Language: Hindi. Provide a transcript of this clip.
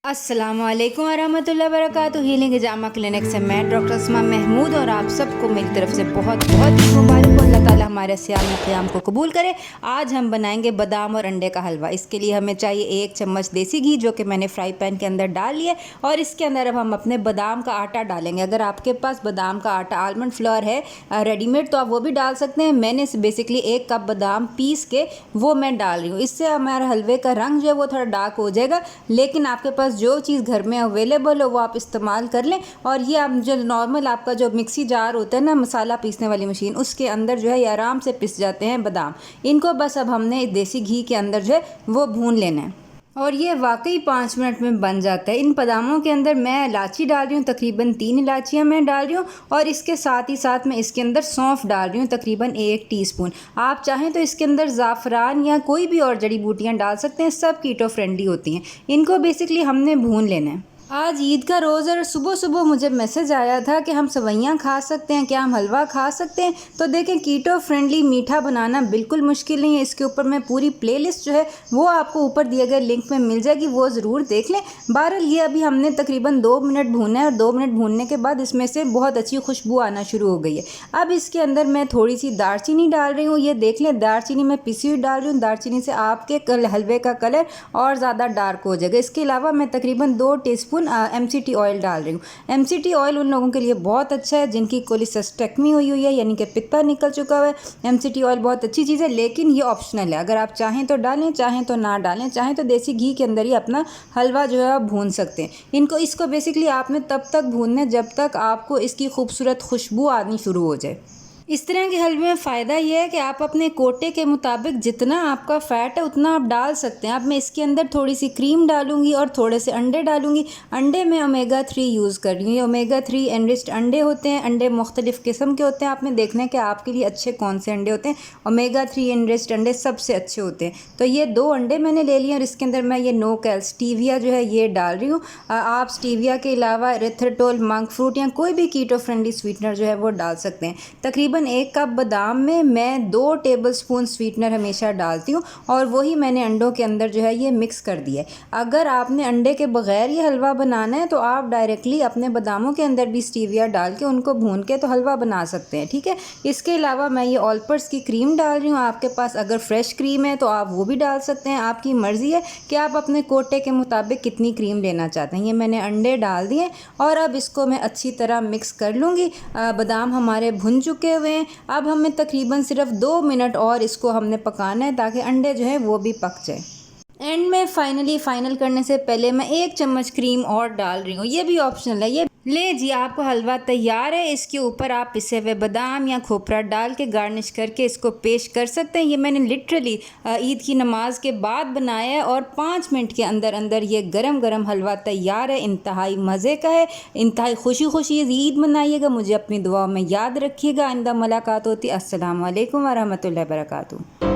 अस्सलामुअलैकुम वरहमतुल्लाहि वबरकातुहू। हीलिंग जामा क्लिनिक से मैं डॉक्टर अस्मा महमूद और आप सबको मेरी तरफ से बहुत बहुत मुबारक हो। अल्लाह ताला हमारे सियाम क़याम को कबूल करे। आज हम बनाएंगे बादाम और अंडे का हलवा। इसके लिए हमें चाहिए 1 चम्मच देसी घी जो कि मैंने फ्राई पैन के अंदर डाल लिया और इसके अंदर अब हम अपने बादाम का आटा डालेंगे। अगर आपके पास बादाम का आटा आलमंड फ्लोर है रेडीमेड तो आप वो भी डाल सकते हैं। मैंने बेसिकली 1 कप बादाम पीस के वो मैं डाल रही हूँ। इससे हमारे हलवे का रंग जो है वो थोड़ा डार्क हो जाएगा, लेकिन आपके पास जो चीज़ घर में अवेलेबल हो वो आप इस्तेमाल कर लें। और ये आप जो नॉर्मल आपका जो मिक्सी जार होता है ना, मसाला पीसने वाली मशीन, उसके अंदर जो है ये आराम से पिस जाते हैं बादाम। इनको बस अब हमने देसी घी के अंदर जो है वो भून लेना है और ये वाकई 5 मिनट में बन जाता है। इन बादामों के अंदर मैं इलायची डाल रही हूँ, तकरीबन 3 इलायचियाँ मैं डाल रही हूँ और इसके साथ ही साथ मैं इसके अंदर सौंफ डाल रही हूँ, तकरीबन 1 टीस्पून। आप चाहें तो इसके अंदर ज़ाफ़रान या कोई भी और जड़ी बूटियाँ डाल सकते हैं, सब कीटो फ्रेंडली होती हैं। इनको बेसिकली हमने भून लेना है। आज ईद का रोज़ और सुबह सुबह मुझे मैसेज आया था कि हम सेवइयाँ खा सकते हैं, क्या हम हलवा खा सकते हैं। तो देखें, कीटो फ्रेंडली मीठा बनाना बिल्कुल मुश्किल नहीं है। इसके ऊपर मैं पूरी प्लेलिस्ट जो है वो आपको ऊपर दिए गए लिंक में मिल जाएगी, वो ज़रूर देख लें। बहरहाल ये अभी हमने तकरीबन 2 मिनट भूना है और 2 मिनट भूनने के बाद इसमें से बहुत अच्छी खुशबू आना शुरू हो गई है। अब इसके अंदर मैं थोड़ी सी दालचीनी डाल रही हूँ। ये देख लें, दालचीनी मैं पिसी हुई डाल रही हूँ। दालचीनी से आपके हलवे का कलर और ज़्यादा डार्क हो जाएगा। इसके अलावा मैं तकरीबन 2 टीस्पून MCT ऑयल डाल रही हूँ। MCT ऑयल उन लोगों के लिए बहुत अच्छा है जिनकी कोलेसिस्टेक्टमी हुई है, यानी कि पित्ता निकल चुका हुआ है। MCT ऑयल बहुत अच्छी चीज़ है, लेकिन ये ऑप्शनल है। अगर आप चाहें तो डालें, चाहें तो ना डालें। चाहें तो देसी घी के अंदर ही अपना हलवा जो है आप भून सकते हैं। इसको बेसिकली आपने तब तक भूनना है जब तक आपको इसकी खूबसूरत खुशबू आनी शुरू हो जाए। इस तरह के हलवे में फ़ायदा ये है कि आप अपने कोटे के मुताबिक जितना आपका फ़ैट है उतना आप डाल सकते हैं। अब मैं इसके अंदर थोड़ी सी क्रीम डालूंगी और थोड़े से अंडे डालूंगी। अंडे में ओमेगा 3 यूज़ कर रही हूँ। ये ओमेगा 3 एनरिच्ड अंडे होते हैं। अंडे मुख्तलिफ़ किस्म के होते हैं, आपने देखना है कि आपके लिए अच्छे कौन से अंडे होते हैं। ओमेगा 3 एनरिच्ड अंडे सबसे अच्छे होते हैं। तो ये 2 अंडे मैंने ले लिए और इसके अंदर मैं ये नो कैल स्टीविया जो है ये डाल रही हूँ। आप स्टीविया के अलावा एरिथ्रिटोल, मंक फ्रूट या कोई भी कीटो फ्रेंडली स्वीटनर जो है वो डाल सकते हैं। तकरीबन 1 कप बादाम में मैं 2 टेबलस्पून स्वीटनर हमेशा डालती हूँ और वही मैंने अंडों के अंदर जो है ये मिक्स कर दिया है। अगर आपने अंडे के बगैर ये हलवा बनाना है तो आप डायरेक्टली अपने बादामों के अंदर भी स्टीविया डाल के उनको भून के तो हलवा बना सकते हैं, ठीक है। इसके अलावा मैं ये ऑलपर्स की क्रीम डाल रही हूँ। आपके पास अगर फ्रेश क्रीम है तो आप वो भी डाल सकते हैं, आपकी मर्ज़ी है कि आप अपने कोटे के मुताबिक कितनी क्रीम लेना चाहते हैं। ये मैंने अंडे डाल दिए और अब इसको मैं अच्छी तरह मिक्स कर लूँगी। बादाम हमारे भुन चुके हुए हैं। अब हमें तकरीबन सिर्फ 2 मिनट और इसको हमने पकाना है ताकि अंडे जो है वो भी पक जाए। एंड में फाइनल करने से पहले मैं 1 चम्मच क्रीम और डाल रही हूँ, ये भी ऑप्शनल है। ये ले जी, आपका हलवा तैयार है। इसके ऊपर आप पिसे हुए बादाम या खोपरा डाल के गार्निश करके इसको पेश कर सकते हैं। ये मैंने लिटरली ईद की नमाज के बाद बनाया है और 5 मिनट के अंदर अंदर ये गरम गरम हलवा तैयार है। इंतहाई मज़े का है, इंतहाई खुशी ईद मनाइएगा। मुझे अपनी दुआ में याद रखिएगा। आइंदा मुलाकात होती। अस्सलाम वालेकुम वरहमतुल्लाहि वबरकातुहू।